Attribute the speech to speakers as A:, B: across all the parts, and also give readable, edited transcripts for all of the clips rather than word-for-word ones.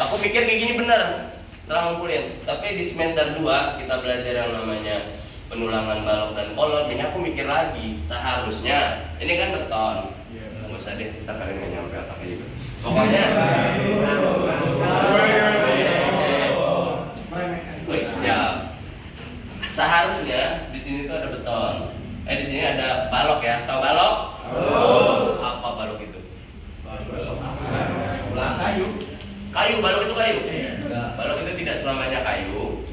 A: Aku pikir kayak gini bener setelah ngumpulin, tapi di semester 2 kita belajar yang namanya penulangan balok dan kolom. Ini aku mikir lagi, seharusnya ini kan beton. Nggak usah deh, kita kalian nggak nyampe otaknya juga. Pokoknya siap. Seharusnya di sini tuh ada beton. Di sini ada balok ya. Tahu balok? Apa balok itu?
B: Kayu.
A: Kayu, balok itu kayu. Balok itu tidak selamanya kayu.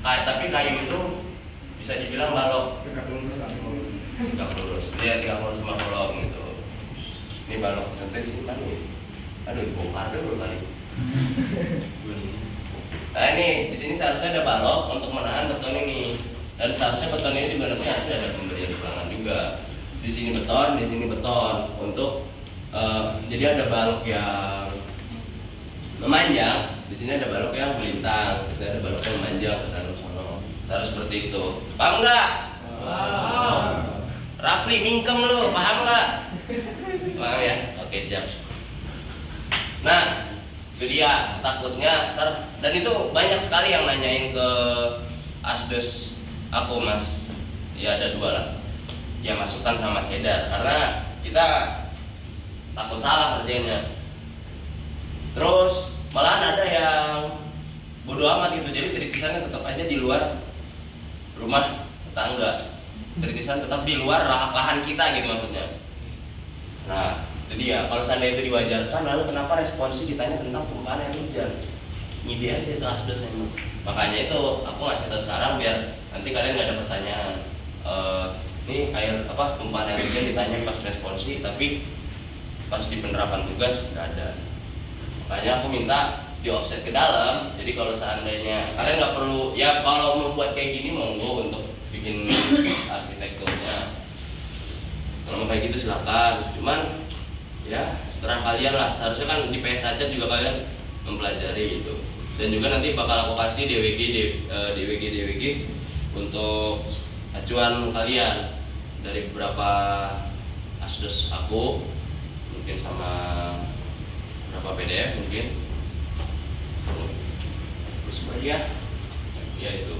A: Tapi kayu itu bisa dibilang balok. Tegak lurus. Dia tegak lurus sama kolom gitu. Ini balok contoh di sini kan. Aduh, dibongkar dulu kali. Nah ini di sini seharusnya ada balok untuk menahan beton ini. Dan seharusnya beton ini juga nanti ada pemberian tulangan juga. Di sini beton untuk jadi ada balok yang memanjang, di sini ada balok yang melintang, di sini ada balok yang memanjang ke dalam sono. Harus seperti itu. Paham nggak? Paham. Rafli mingkem lu, paham nggak? Paham ya? Oke siap. Nah, itu dia takutnya dan itu banyak sekali yang nanyain ke asdos aku mas. Ya ada 2 lah. Ya masukan sama Sedar karena kita takut salah kerjanya. Terus malahan ada yang bodoh amat gitu, jadi tritisannya tetap aja di luar rumah tetangga. Tritisan tetap di luar lahan kita gitu maksudnya. Nah itu dia, kalau seandainya itu diwajarkan, lalu kenapa responsi ditanya tentang tumpahan air hujan? Ngide aja itu asdos emang. Makanya itu aku ngasih tahu sekarang biar nanti kalian nggak ada pertanyaan. Ini air apa tumpahan air hujan ditanya pas responsi, tapi pas di penerapan tugas nggak ada. Makanya aku minta di offset ke dalam. Jadi kalau seandainya kalian nggak perlu, ya kalau mau buat kayak gini monggo untuk bikin arsitekturnya. Kalau mau kayak gitu silakan. Cuman ya setelah kalian lah, seharusnya kan di PS Acet juga kalian mempelajari itu. Dan juga nanti bakal aku kasih DWG untuk acuan kalian dari beberapa asdos aku, mungkin sama beberapa PDF mungkin. Terus ya itu.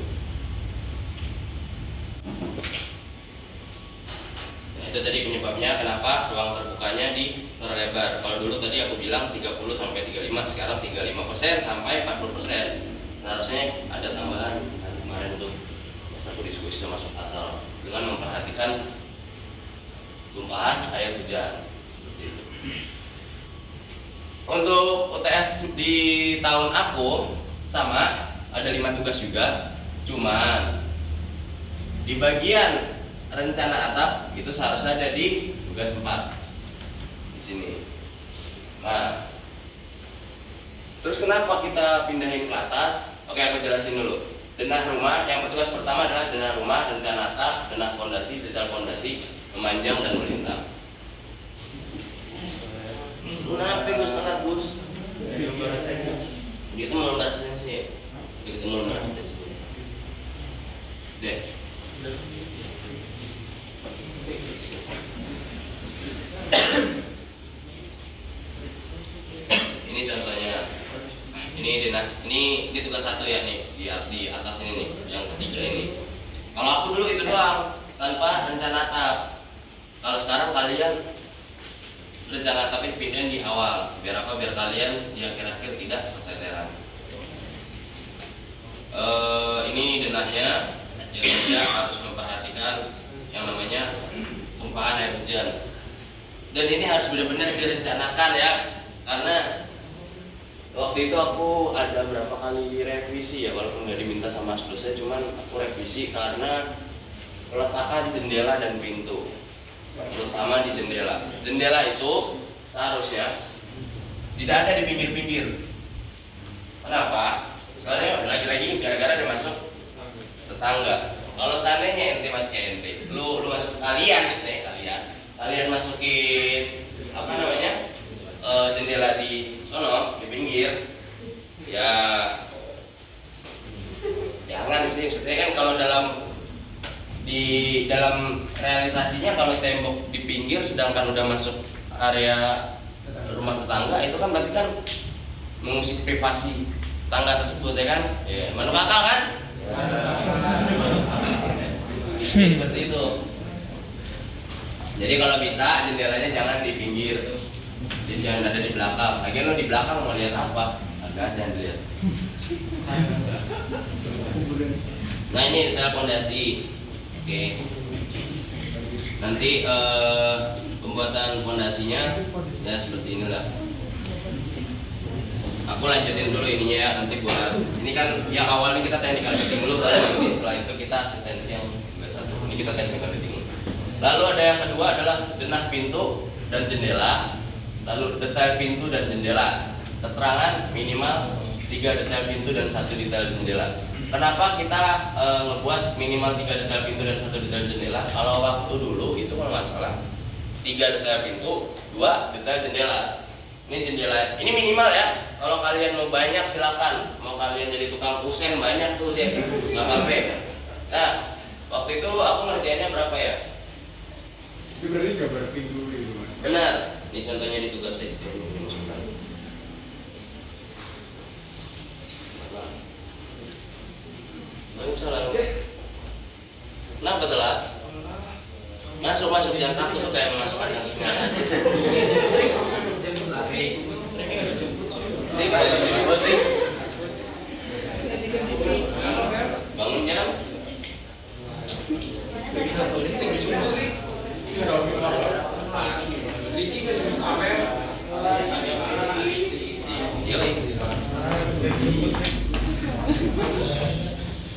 A: Nah, itu tadi penyebabnya kenapa ruang terbukanya diperlebar. Kalau dulu tadi aku bilang 30 sampai 35, sekarang 35% sampai 40%. Seharusnya ada tambahan kemarin tuh pas aku diskusi sama Sotatal dengan memperhatikan tumpahan air hujan. Seperti itu. Untuk UTS di tahun aku sama ada 5 tugas juga, cuman di bagian rencana atap itu seharusnya ada di tugas 4 di sini. Nah, terus kenapa kita pindahin ke atas? Oke, aku jelasin dulu. Denah rumah, yang tugas pertama adalah denah rumah, rencana atap, denah fondasi, detail fondasi, memanjang dan melintang. Kenapa Gus setengah Gus? Gitu mau lembar sensi. Gitu mau lembar sensi. Deh. Ini contohnya. Ini tugas 1 ya nih di atas ini nih, yang ketiga ini. Kalau aku dulu itu doang tanpa rencana atap. Kalau sekarang kalian rencana atapnya pindahin di awal. Biar apa? Biar kalian di akhir-akhir tidak keteteran. Ini denahnya, jadi dia harus memperhatikan yang namanya tumpahan air hujan. Dan ini harus benar-benar direncanakan ya, karena waktu itu aku ada berapa kali revisi ya, walaupun nggak diminta sama asdosnya, cuman aku revisi karena peletakan jendela dan pintu, terutama di jendela. Jendela itu seharusnya tidak ada di pinggir-pinggir. Kenapa? Soalnya lagi-lagi gara-gara ada masuk tetangga. Kalau seandainya ente masuk ente, lu masuk kalian masukin apa namanya jendela di sono di pinggir, ya jangan di sini. Maksudnya kan kalau di dalam realisasinya kalau tembok di pinggir sedangkan udah masuk area rumah tetangga itu kan berarti kan mengusik privasi tetangga tersebut ya kan? Ya, manuk akal kan? Seperti itu. Jadi kalau bisa jendelanya jangan di pinggir, jangan ada di belakang. Lagian lo di belakang mau lihat apa? Agak ada yang dilihat. Nah ini detail fondasi. Oke. Nanti pembuatan fondasinya ya seperti inilah. Aku lanjutin dulu ininya ya. Nanti buat ini kan yang awalnya kita technical fitting dulu, nanti setelah itu kita asistensi yang satu. Ini kita technical fitting. Lalu ada yang kedua adalah denah pintu dan jendela. Lalu detail pintu dan jendela. Keterangan minimal 3 detail pintu dan 1 detail jendela. Kenapa kita ngebuat minimal 3 detail pintu dan 1 detail jendela? Kalau waktu dulu itu kalau nggak salah 3 detail pintu, 2 detail jendela. Ini jendela, ini minimal ya. Kalau kalian mau banyak silakan. Mau kalian jadi tukang kusen banyak tuh deh, nggak apa-apa. Nah, waktu itu aku ngerjainnya berapa ya?
B: Itu berarti gambar pintu itu mas?
A: Benar. Ini contohnya di tugas saya. Kenapa telat? Masuk jangan takut tuh kayak masuk aja singa. Bangun jam.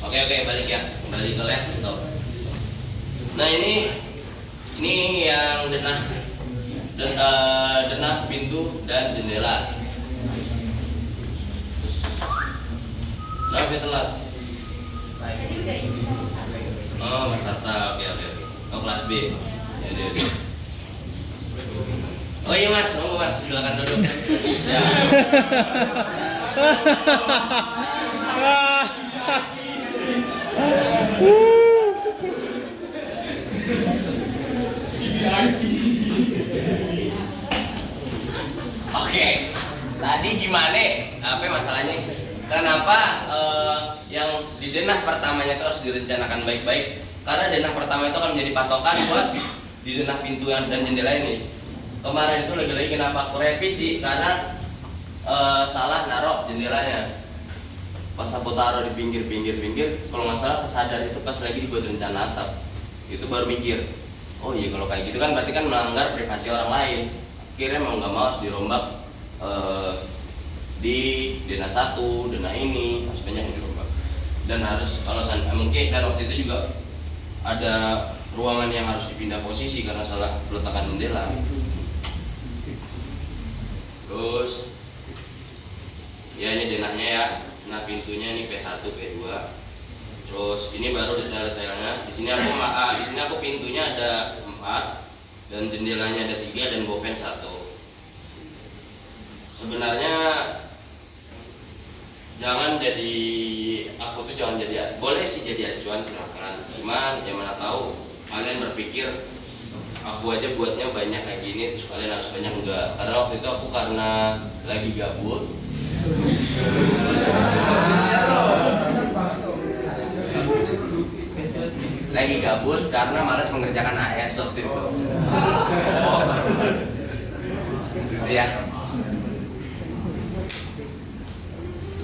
A: Oke, balik ya. Kembali ke laptop. Nah, ini yang denah pintu dan jendela. Kenapa telat? Oh, Mas Arta. Oke. Oh, kelas B. Ya, dia. Oh iya Mas, Mas, silakan duduk. Ya. Oke, tadi gimana? Apa masalahnya? Kenapa yang di denah pertamanya itu harus direncanakan baik-baik? Karena denah pertama itu akan menjadi patokan buat di denah pintu dan jendela ini. Kemarin itu lagi-lagi kenapa aku revisi karena salah naruh jendelanya. Pas aku taruh di pinggir, kalau nggak salah kesadar itu pas lagi dibuat rencana atap. Itu baru mikir, oh iya kalau kayak gitu kan berarti kan melanggar privasi orang lain. Akhirnya mau nggak mau harus dirombak di denah 1, denah ini harus banyak yang dirombak. Dan harus kalau mungkin dan waktu itu juga ada ruangan yang harus dipindah posisi karena salah peletakan jendela. Terus ya ini denahnya ya. Nah pintunya ini P1, P2. Terus ini baru detail-detailnya. Di sini aku pintunya ada 4 dan jendelanya ada 3 dan boven 1. Sebenarnya jangan jadi boleh sih jadi acuan silakan. Cuman ya mana tahu kalian berpikir aku aja buatnya banyak kayak gini terus kalian harus banyak enggak. Karena waktu itu aku karena lagi gabut karena malas mengerjakan AS waktu itu. Ya.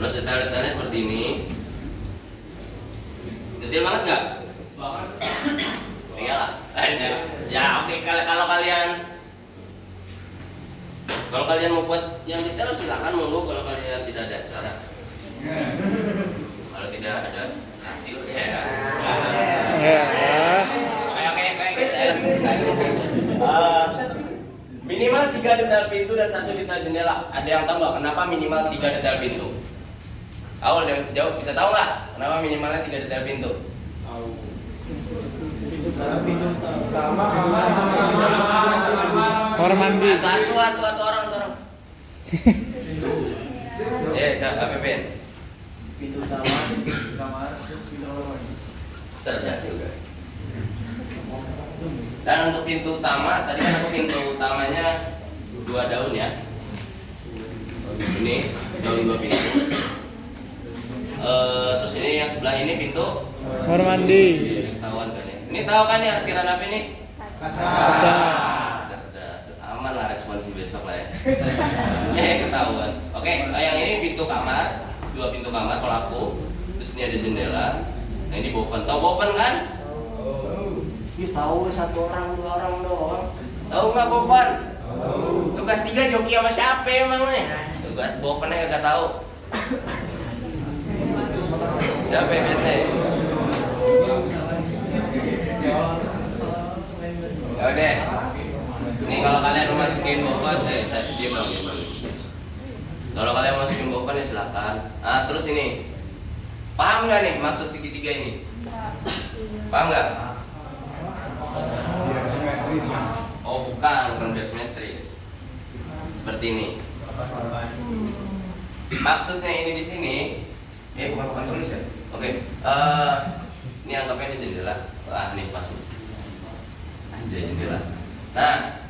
A: Terus detail-detailnya seperti ini. Detail banget nggak? Banget. Iyalah. Ya oke, kalau kalian mau buat yang detail silakan monggo, kalau kalian tidak ada acara. Kalau tidak ada pasti ya. Oke, saya minimal 3 detail pintu dan 1 detail jendela. Ada yang tahu nggak kenapa minimal 3 detail pintu? Awal jawab, bisa tahu nggak kenapa minimalnya 3 detail pintu?
B: Tahu.
C: Kamar mandi.
A: Atu orang. Siapa Pepin?
D: Pintu utama, kamar, terus pintu kamar mandi.
A: Cerdas juga. Dan untuk pintu utama, tadi kan aku pintu utamanya 2 daun ya. ini daun 2 pintu. Terus ini yang sebelah ini pintu
C: Kamar mandi.
A: ketahuan kan ya. Ini tahu kan ya arsiran apa ini?
C: Kaca.
A: Cerdas, aman lah responsi besok lah ya. Ya ketahuan. Oke, yang ini pintu kamar, 2 pintu kamar kalau aku. Terus ini ada jendela. Nah ini boven, tahu boven kan? Ih tahu 1 orang 2 orang doang. Tahu nggak boven? Tugas 3 joki sama siapa emang nih? Tugas bovennya nggak tahu. Siapa yang biasa? Ya udah. Ini kalau kalian mau masukin boven, saya diam dong. Kalau kalian mau masukin boven ya silakan. Ah terus ini, paham nggak nih maksud segitiga ini? Paham nggak?
B: Biar simetris ya.
A: Oh bukan biar simetris. Seperti ini. Maksudnya ini di sini, bukan tulis ya. Oke, ini anggapnya ini jendela. Wah nih pas. Anjay jendela. Nah,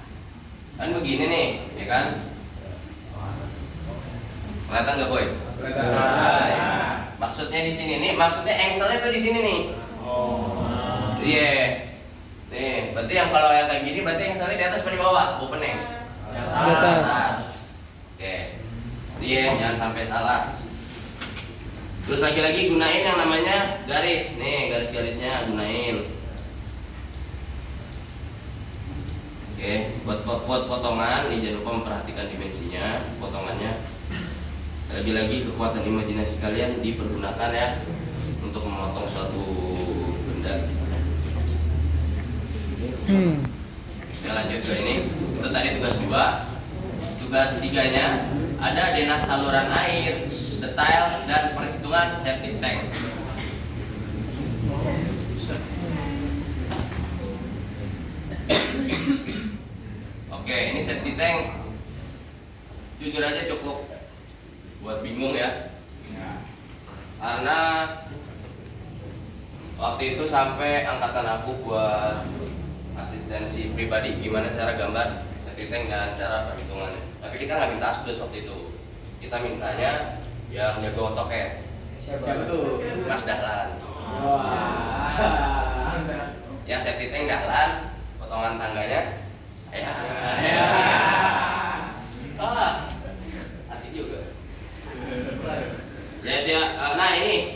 A: kan begini nih, ya kan? Kelihatan nggak boy? Maksudnya di sini nih, maksudnya engselnya tuh di sini nih. Iya. Nih, berarti yang kalau yang kayak gini berarti engselnya di atas atau di bawah? Bovennya?
C: Di atas.
A: Oke. Iya, jangan sampai salah. Terus lagi-lagi gunain yang namanya garis. Nih, garis-garisnya gunain. Oke, buat potongan, ini jangan lupa memperhatikan dimensinya, potongannya. Lagi-lagi kekuatan imajinasi kalian dipergunakan ya untuk memotong suatu benda. Ya lanjut ke ini. Itu tadi tugas 2. Tugas 3-nya ada denah saluran air, detail dan perhitungan septic tank. Oke, ini septic tank. Jujur aja cukup buat bingung ya. Karena waktu itu sampai angkatan aku buat asistensi pribadi gimana cara gambar septic tank dan cara perhitungannya. Tapi kita nggak minta asdos waktu itu. Kita mintanya yang jago otoket.
D: Siapa tuh?
A: Mas Dahlan.
D: Wah.
A: Yang septic tank Dahlan, potongan tangganya saya. Asik juga. Ya dia. Nah ini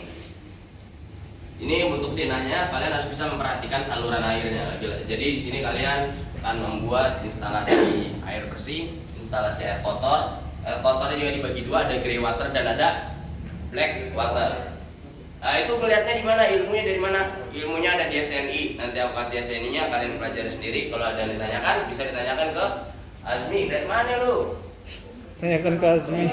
A: untuk denahnya kalian harus bisa memperhatikan saluran airnya. Jadi di sini kalian akan membuat instalasi air bersih, instalasi air kotor. Air kotornya juga dibagi 2, ada grey water dan ada black water. Nah itu melihatnya di mana, ilmunya dari mana? Ilmunya ada di SNI. Nanti aku kasih SNI-nya, kalian pelajari sendiri. Kalau ada yang ditanyakan, bisa ditanyakan ke Azmi. Dari mana lu?
C: Tanyakan ke Azmi.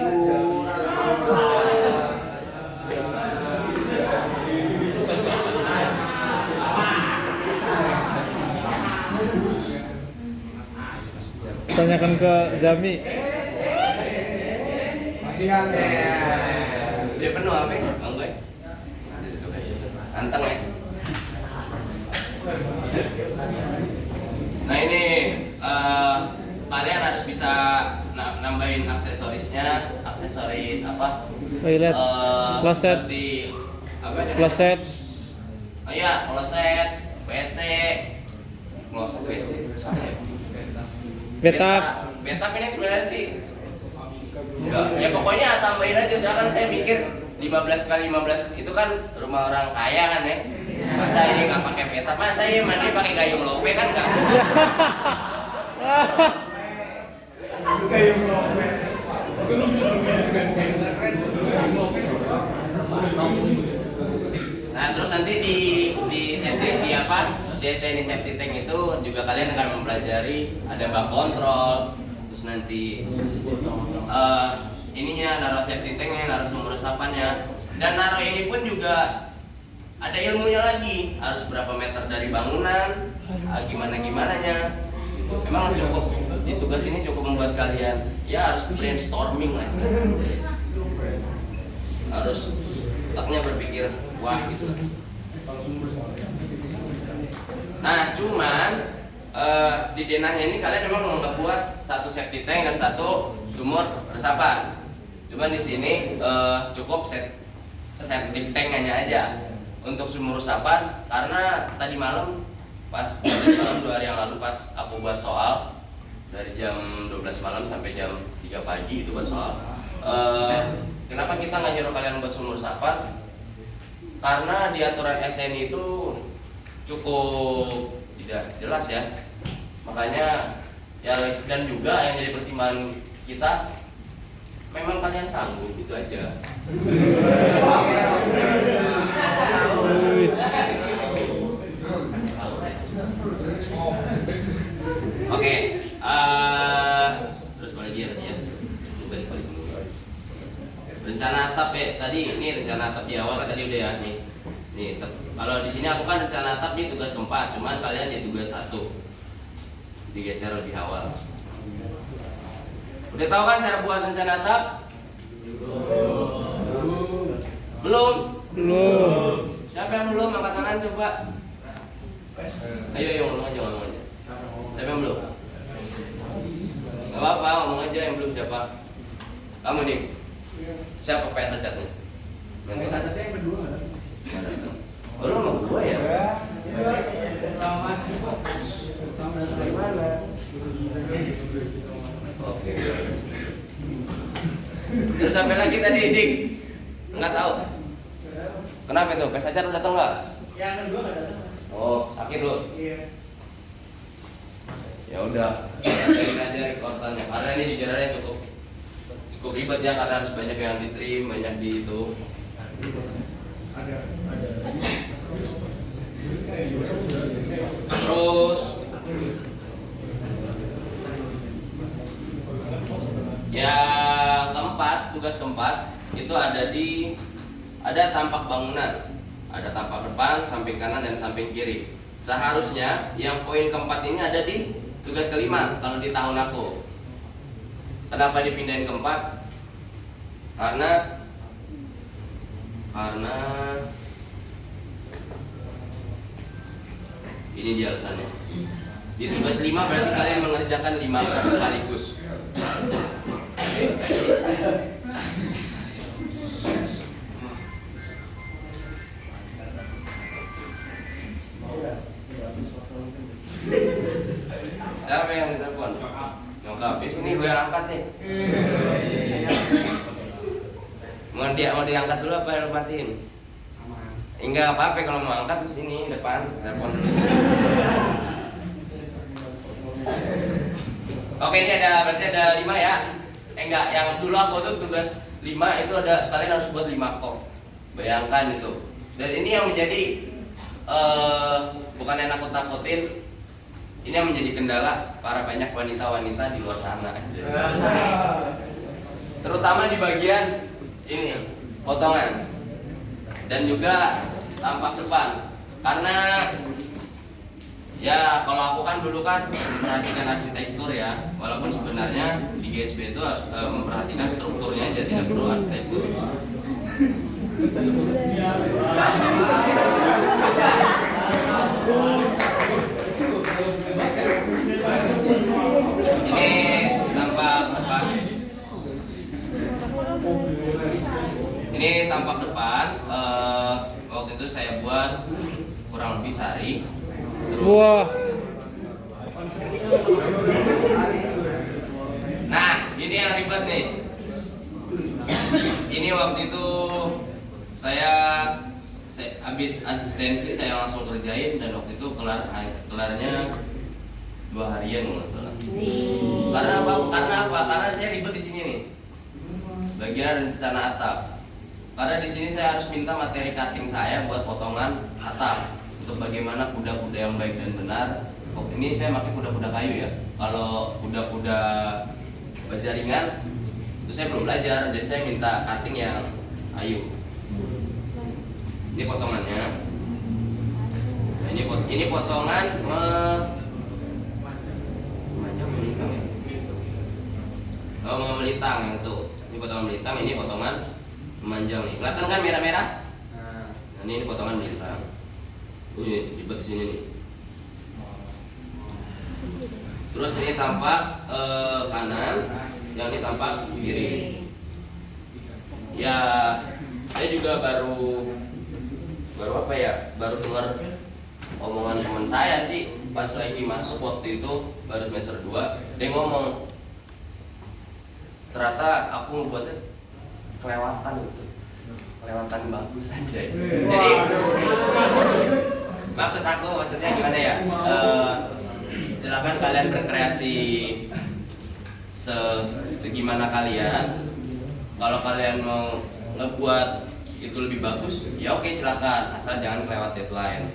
C: Tanyakan ke Jami.
B: Masih kan?
A: Dia penuh apa ya? Enggak ya? Anteng ya? Nah ini kalian harus bisa nambahin aksesorisnya. Aksesoris apa?
C: Toilet. Kloset.
A: Seperti apa aja?
C: Kloset.
A: Oh iya, kloset, WC. Kloset WC.
C: Betap.
A: Betap ini sebenarnya sih ya pokoknya tambahin aja, soalnya kan saya mikir 15 kali 15 itu kan rumah orang kaya kan ya. Masa ini nggak pakai betap, masa ini mandi pakai gayung lope kan nggak?
B: Kayak lope.
A: Nah terus nanti di setting di apa? Di SNI septic tank itu juga kalian akan mempelajari ada bak kontrol, terus nanti ininya naruh septic tanknya, naruh sumur resapannya, dan naruh ini pun juga ada ilmunya lagi, harus berapa meter dari bangunan, gimana nya. Memang cukup di tugas ini cukup membuat kalian ya harus brainstorming lah istilahnya. Harus otaknya berpikir wah gitu lah. Nah cuman di denahnya ini kalian memang mau ngebuat satu septic tank dan satu sumur resapan. Cuman di sini cukup septic tank hanya aja untuk sumur resapan, karena tadi malam pas tadi malam 2 hari yang lalu pas aku buat soal dari jam 12 malam sampai jam 3 pagi itu buat soal. Kenapa kita nggak nyuruh kalian buat sumur resapan? Karena di aturan SN itu cukup tidak jelas ya. Makanya ya, dan juga yang jadi pertimbangan kita, memang kalian sanggup, itu aja. Oke, terus apa lagi ya tadi ya? Balik. Rencana atap ya tadi, ini rencana atap di awal kan tadi udah ya nih. Kalau di sini aku kan rencana atap di tugas keempat, cuman kalian di tugas 1 digeser lebih awal. Udah tahu kan cara buat rencana atap? Belum? Siapa yang belum? Angkat tangan coba. Ayo ngomong aja. Siapa yang belum? Gak apa-apa, ngomong aja yang belum siapa. Kamu nih. Siapa PS Acatnya?
D: PS Acatnya yang kedua nggak?
A: Oh, lu sama gua ya?
D: Mas kamu datang dari mana?
A: Oke. Terus sampai lagi tadi Dik? Nggak tahu. Kenapa itu? PS Acat udah datang nggak?
E: Yang kedua nggak datang.
A: Oh, sakit lu?
E: Iya.
A: Ya udah, cari aja rekordannya. Karena ini jujurannya cukup ribet ya, karena harus banyak yang di-trim, banyak di itu. Terus yang keempat, tugas keempat itu ada tampak bangunan, ada tampak depan, samping kanan dan samping kiri. Seharusnya yang poin keempat ini ada di tugas kelima kalau di tahun aku. Kenapa dipindahin keempat? Karena ini dia alasannya. Di tugas 5 berarti kalian mengerjakan 5 bab sekaligus. Siapa yang ditelepon? Nyokap. Di sini gue yang angkat nih. Mau diangkat dulu apa yang lu matiin? Enggak apa-apa kalau mau angkat di sini depan telepon. Oke, ini berarti ada 5 ya. Enggak, yang dulu aku tuh tugas 5 itu ada, kalian harus buat 5 kok. Bayangkan itu. Dan ini yang menjadi bukan yang nakut-nakutin, ini yang menjadi kendala para banyak wanita-wanita di luar sana. Terutama di bagian ini, potongan. Dan juga tampak depan. Karena ya kalau aku kan dulu kan memperhatikan arsitektur ya, walaupun sebenarnya di GSB itu harus memperhatikan strukturnya aja, tidak perlu arsitektur. Ini tampak depan. Ini tampak depan. Waktu itu saya buat kurang lebih sehari.
C: Wah.
A: Nah, ini yang ribet nih. Ini waktu itu saya habis asistensi, saya langsung kerjain, dan waktu itu kelarnya 2 harian nggak salah. Karena apa? Karena saya ribet di sini nih. Bagian rencana atap. Karena di sini saya harus minta materi cutting saya buat potongan atap untuk bagaimana kuda-kuda yang baik dan benar. Ini saya pakai kuda-kuda kayu ya. Kalau kuda-kuda baja ringan itu saya belum belajar, jadi saya minta cutting yang kayu. Ini potongannya. Nah, ini potongan melintang yang itu. Ini potongan melintang, ini potongan memanjang nih. Kelihatan kan merah-merah? Nah, ini potongan melintang. Ini ribet di sini nih. Terus ini tampak kanan, yang ini tampak kiri. Ya, saya juga baru apa ya? Baru dengar omongan teman saya sih pas lagi masuk waktu itu baru semester 2. Dia ngomong, ternyata aku ngebuatnya kelewatan gitu. Kelewatan bagus aja. Jadi maksudnya gimana ya? Silakan kalian berkreasi segimana kalian. Kalau kalian mau ngebuat itu lebih bagus, ya oke silakan, asal jangan kelewat deadline.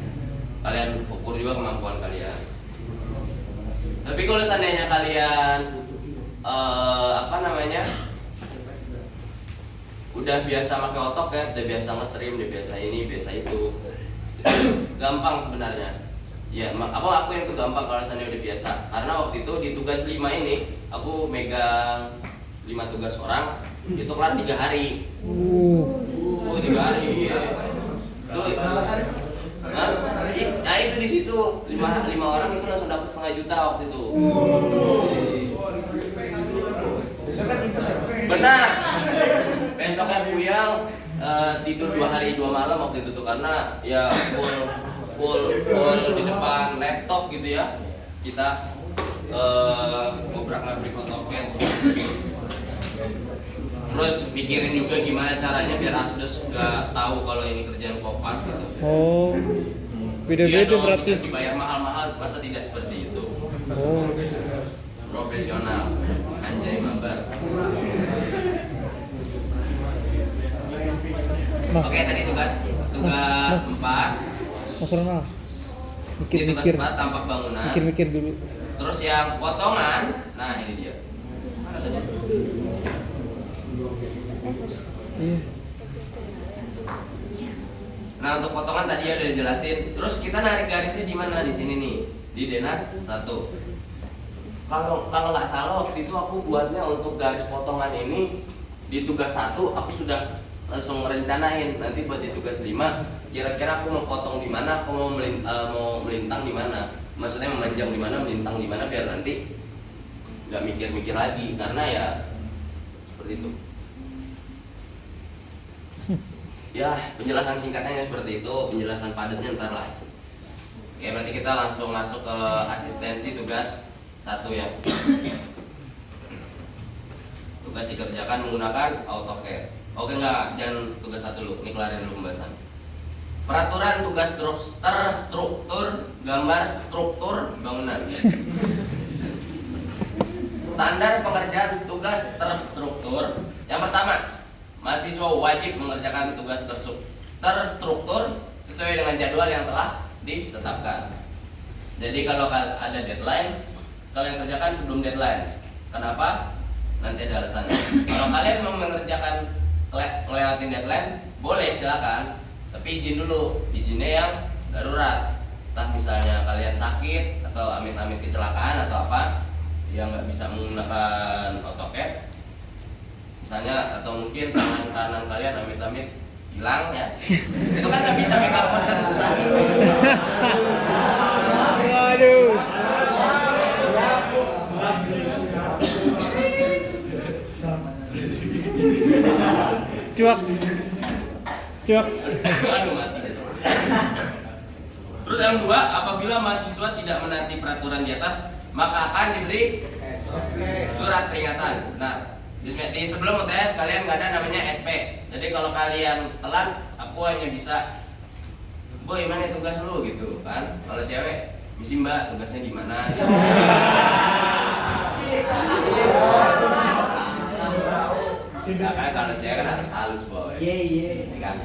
A: Kalian ukur juga kemampuan kalian. Tapi kalau seandainya kalian udah biasa pakai AutoCAD, udah biasa nge-trim, udah biasa ini, biasa itu gampang sebenarnya. Ya, aku yang itu gampang kalau seandainya udah biasa. Karena waktu itu di tugas 5 ini aku megang 5 tugas orang, itu kelar 3 hari. 3 hari, iya. Nah itu di situ 5 orang itu langsung dapat setengah juta waktu itu. Benar. Besoknya puyang, tidur 2 hari 2 malam waktu itu tuh karena ya full di depan laptop gitu ya. Kita ngobrak-ngabrik AutoCAD. Terus pikirin juga gimana caranya biar Asdos nggak tahu kalau ini kerjaan Kopas gitu.
C: Oh, beda-beda berarti.
A: Kita dibayar mahal-mahal, masa tidak seperti itu?
C: Oh,
A: Profesional, anjay mabar.
C: Mas,
A: Oke, tadi tugas 4.
C: Mas Ronald,
A: Di tugas
C: mikir-mikir,
A: 4 tampak bangunan.
C: mikir-mikir dulu.
A: Terus yang potongan, nah ini dia. Mana tadi?
C: Iya.
A: Nah untuk potongan tadi ya udah dijelasin. Terus kita narik garisnya di mana? Di sini nih, di denah 1. Kalau nggak salah waktu itu aku buatnya untuk garis potongan ini di tugas 1 aku sudah langsung merencanain nanti buat di tugas 5 kira-kira aku mau potong di mana, aku mau melintang di mana, maksudnya memanjang di mana, melintang di mana biar nanti nggak mikir-mikir lagi karena ya seperti itu. Ya, penjelasan singkatnya seperti itu, penjelasan padatnya ntar lah. Oke, berarti kita langsung masuk ke asistensi tugas 1 ya. Tugas dikerjakan menggunakan AutoCAD. Oke enggak, jangan tugas 1 dulu, ini kelarin dulu pembahasan. Peraturan tugas terstruktur gambar struktur bangunan. Standar pengerjaan tugas terstruktur. Yang pertama, mahasiswa wajib mengerjakan tugas terstruktur sesuai dengan jadwal yang telah ditetapkan. Jadi kalau ada deadline, kalian kerjakan sebelum deadline. Kenapa? Nanti ada alasannya. Kalau kalian mau mengerjakan ngelewatin deadline, boleh silakan. Tapi izin dulu, izinnya yang darurat. Entah misalnya kalian sakit atau amit-amit kecelakaan atau apa, yang nggak bisa menggunakan AutoCAD. Misalnya atau mungkin tangan kanan kalian amit-amit hilang ya. Itu kan nggak bisa megang mouse kan susah.
C: Waduh. Cuaks.
A: Aduh mati. Terus yang 2, apabila mahasiswa tidak menaati peraturan di atas, maka akan diberi surat peringatan. Nah, di sebelum UTS kalian nggak ada namanya SP. Jadi kalau kalian telat, aku hanya bisa, boy mana tugas lu gitu kan. Kalau cewek, misi mbak tugasnya gimana? Nah, kan kalau cewek kan harus halus boy.
D: Iya.
A: Kan?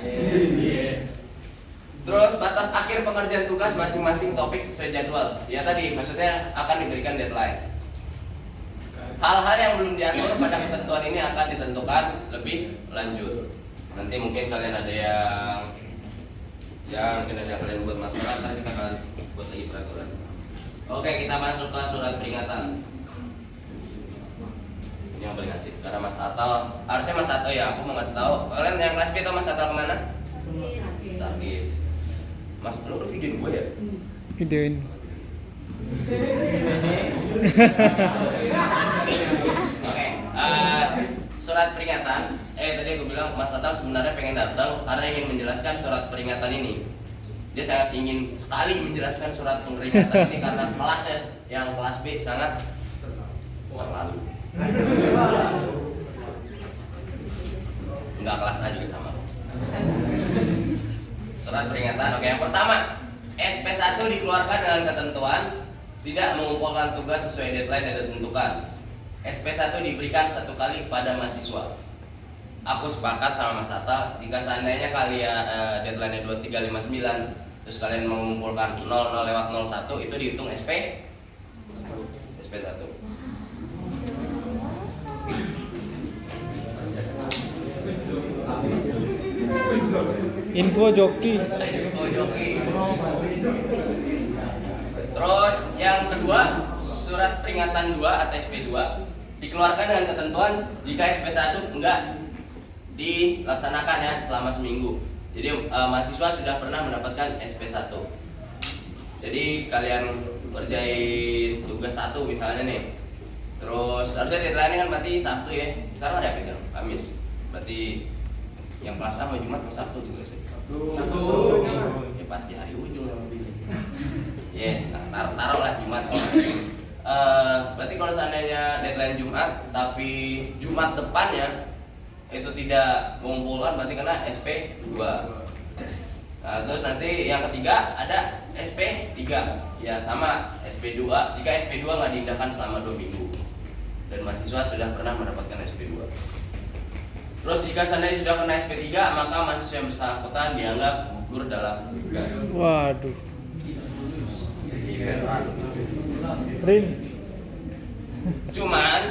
A: Terus batas akhir pengerjaan tugas masing-masing topik sesuai jadwal. Ya tadi maksudnya akan diberikan deadline. Hal-hal yang belum diatur pada ketentuan ini akan ditentukan lebih lanjut. Nanti mungkin kalian ada yang mungkin ada kalian buat masalah, nanti kita akan buat lagi peraturan. Oke, kita masuk ke surat peringatan. Ini yang paling asik karena Mas Atal, harusnya Mas Atal ya, aku mau ngasih tahu. Kalian yang kelas B tau Mas Atal kemana? Sakit. Mas, lu videoin gue ya?
C: Videoin.
A: Oke, surat peringatan. Tadi aku bilang Mas Atal sebenarnya pengen datang karena ingin menjelaskan surat peringatan ini. Dia sangat ingin sekali menjelaskan surat peringatan ini karena kelasnya yang kelas B sangat terlalu. Enggak, kelas A juga sama. Surat peringatan. Oke, yang pertama, SP1 dikeluarkan dengan ketentuan tidak mengumpulkan tugas sesuai deadline yang ditentukan. SP1 diberikan 1 kali kepada mahasiswa. Aku sepakat sama Mas Atta, jika seandainya kalian deadline-nya 2359, terus kalian mengumpulkan 00/01 itu dihitung SP1.
C: Info joki.
A: Terus yang kedua, surat peringatan 2 atau SP2 dikeluarkan dengan ketentuan jika SP1 enggak dilaksanakan ya selama seminggu. Jadi mahasiswa sudah pernah mendapatkan SP1. Jadi kalian ngerjain tugas 1 misalnya nih. Terus harusnya deadline kan berarti Sabtu ya. Sekarang ada apa kan? Kamis. Berarti yang kelas A mau Jumat mau Sabtu juga sih. Sabtu. Ya pasti hari ujung yang pilih. Ya, taruhlah Jumat. Berarti kalau seandainya deadline Jumat, tapi Jumat depannya itu tidak mengumpulkan, berarti kena SP2. Nah, terus nanti yang ketiga ada SP3. Ya sama SP2. Jika SP2 nggak diindahkan selama 2 minggu dan mahasiswa sudah pernah mendapatkan SP2. Terus jika seandainya sudah kena SP3, maka mahasiswa yang bersangkutan dianggap gugur dalam tugas.
C: Waduh.
A: Jadi veteran.
C: Rin.
A: Cuman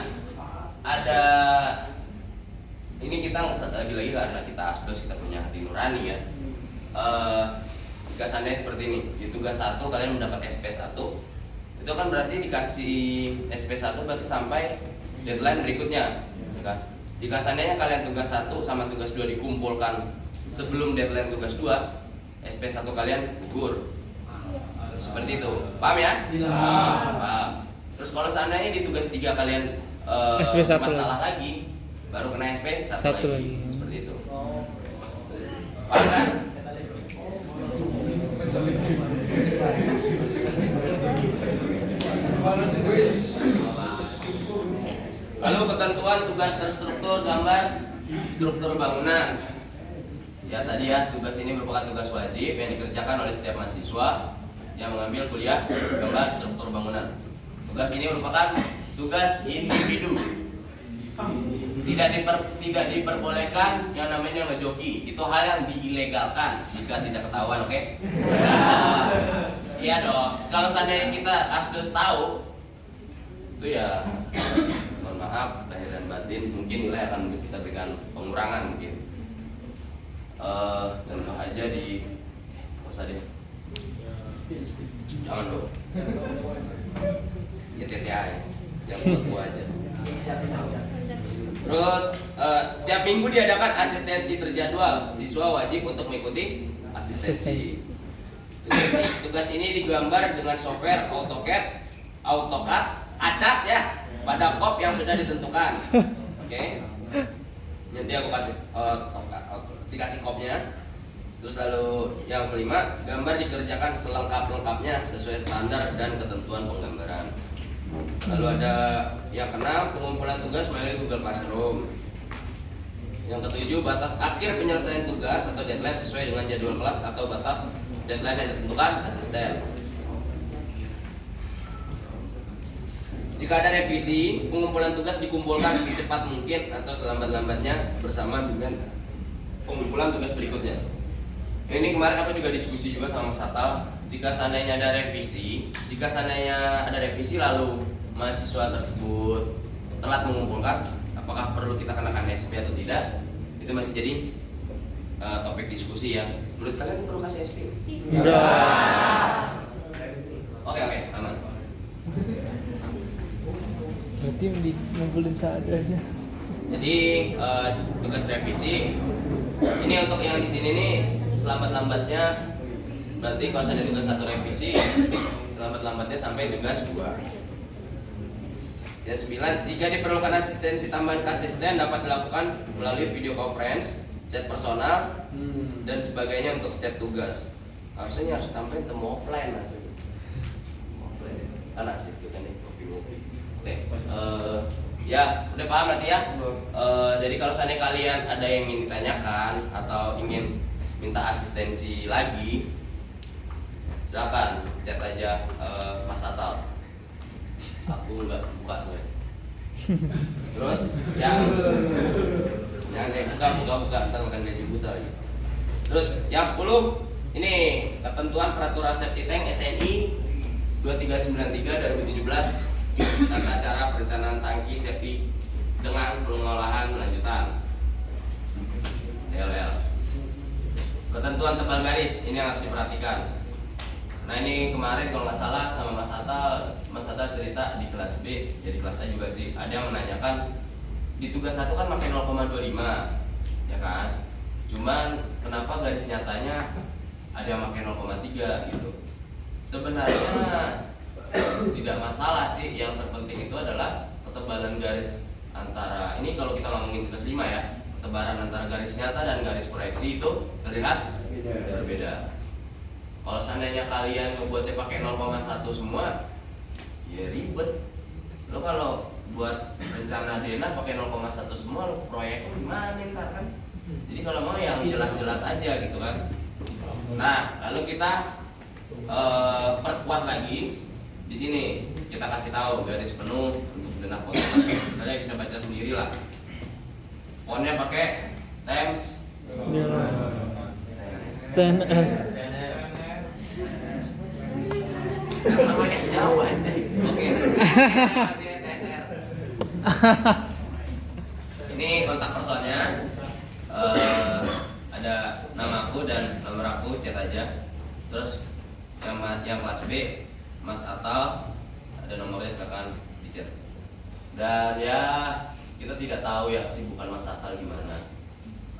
A: ada ini kita lagi-lagi karena kita asdos, kita punya hati nurani ya. Jika seandainya seperti ini, di tugas 1 kalian mendapat SP1, itu kan berarti dikasih SP1 berarti sampai deadline berikutnya, ya kan? Jika seandainya kalian tugas 1 sama tugas 2 dikumpulkan sebelum deadline tugas 2, SP1 kalian gugur. Seperti itu. Paham ya? Paham. Terus kalau seandainya di tugas 3 kalian
C: SP1
A: masalah lagi, baru kena SP1
C: Satu
A: lagi.
C: lagi.
A: Seperti itu. Paham kan? Lalu ketentuan tugas terstruktur gambar struktur bangunan. Ya tadi ya, tugas ini merupakan tugas wajib yang dikerjakan oleh setiap mahasiswa yang mengambil kuliah gambar struktur bangunan. Tugas ini merupakan tugas individu. Tidak diperbolehkan yang namanya ngejoki. Itu hal yang diilegalkan jika tidak ketahuan, oke? Iya dong. Kalau seandainya kita asdos tahu, itu ya mohon maaf lahir dan batin, mungkin nilai akan kita berikan pengurangan mungkin. Contoh aja di nggak usah deh, jangan dong. Ya TTA ya, yang buat aja. Terus setiap minggu diadakan asistensi terjadwal. Siswa wajib untuk mengikuti asistensi. Tugas ini digambar dengan software AutoCAD, acak ya, pada kop yang sudah ditentukan. Oke. Nanti aku kasih dikasih kopnya. Terus lalu yang kelima, gambar dikerjakan selengkap-lengkapnya sesuai standar dan ketentuan penggambaran. Lalu ada yang keenam, pengumpulan tugas melalui Google Classroom. Yang ketujuh, batas akhir penyelesaian tugas atau deadline sesuai dengan jadwal kelas atau batas deadline yang ditentukan asisten. Jika ada revisi, pengumpulan tugas dikumpulkan secepat mungkin atau selambat-lambatnya bersama dengan pengumpulan tugas berikutnya. Ini kemarin aku juga diskusi juga sama Satal. Jika seandainya ada revisi, lalu mahasiswa tersebut telat mengumpulkan, apakah perlu kita kenakan SP atau tidak? Itu masih jadi topik diskusi ya. Menurut kalian perlu kasih SP?
C: Enggak.
A: Oke, aman.
C: Berarti ngumpulin seadanya.
A: Jadi tugas revisi ini untuk yang di sini nih selambat-lambatnya, berarti kalau ada tugas 1 revisi selambat-lambatnya sampai tugas 2. Yang 9, jika diperlukan asistensi tambahan ke asisten dapat dilakukan melalui video conference, chat personal, dan sebagainya untuk setiap tugas. Harusnya harus tambahin temu offline lah. Kan asik kita nih ngopi-ngopi. Oke, ya udah paham berarti ya. Jadi kalau seandainya kalian ada yang ingin ditanyakan atau ingin minta asistensi lagi, silakan chat aja Mas Atal. Aku nggak buka soalnya. Terus yang buka ntar makan gaji buta lagi. Terus yang 10 ini ketentuan peraturan safety tank SNI 2393 2017 tata cara perencanaan tangki safety dengan pengolahan lanjutan. DLL. Ketentuan tebal garis ini yang harus diperhatikan. Nah ini kemarin kalau nggak salah sama Mas Atal cerita di kelas B, jadi kelas A juga sih. Ada yang menanyakan di tugas 1 kan pakai 0,25, ya kan? Cuman kenapa garis nyatanya ada yang pakai 0,3 gitu? Sebenarnya tidak masalah sih. Yang terpenting itu adalah ketebalan garis antara ini kalau kita ngomongin tugas 5 ya, ketebalan antara garis nyata dan garis proyeksi itu terlihat berbeda. Kalau seandainya kalian ngebuatnya pakai 0,1 semua, ya ribet. Lo kalau buat rencana denah pakai 0,1 semua, lo proyeknya gimana ntar kan? Jadi kalau mau yang jelas-jelas aja gitu kan. Nah, lalu kita perkuat lagi di sini. Kita kasih tahu garis penuh untuk denah potongan. Kalian bisa baca sendiri lah. Fontnya pakai
C: TNS.
A: sama S jauh aja. Oke. Ini kontak personnya. Ada nama aku dan nomor aku, chat aja. Terus yang kelas B, Mas Atal, ada nomornya silakan di chat. Dan ya kita tidak tahu ya kesibukan Mas Atal gimana.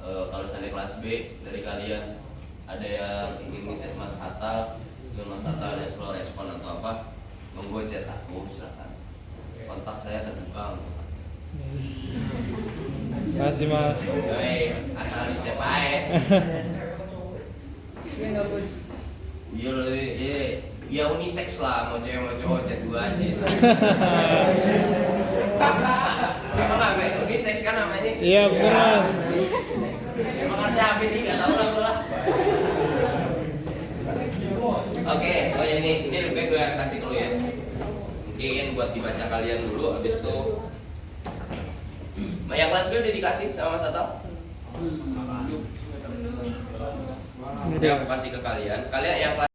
A: Kalau seandainya kelas B dari kalian ada yang ingin ngechat Mas Atal, cuma Mas Atal yang slow respon atau apa, monggo chat aku silakan. Kontak saya terbuka untuk
C: Makasih Mas.
A: Yoi, asal di save aja.
E: Ya nggak bos.
A: Ya unisex lah, mau cewek mau cowok chat gua aja. Emang apa? Unisex kan namanya?
C: Iya benar Mas.
A: Emang harusnya habis sih, nggak tahu lah gua lah. Oke, oh ya ini lebih baik gue kasih dulu ya. Mungkin buat dibaca kalian dulu, habis itu yang kelas B udah dikasih sama Mas Atal. Udah aku kasih ke kalian. Kalian yang kelas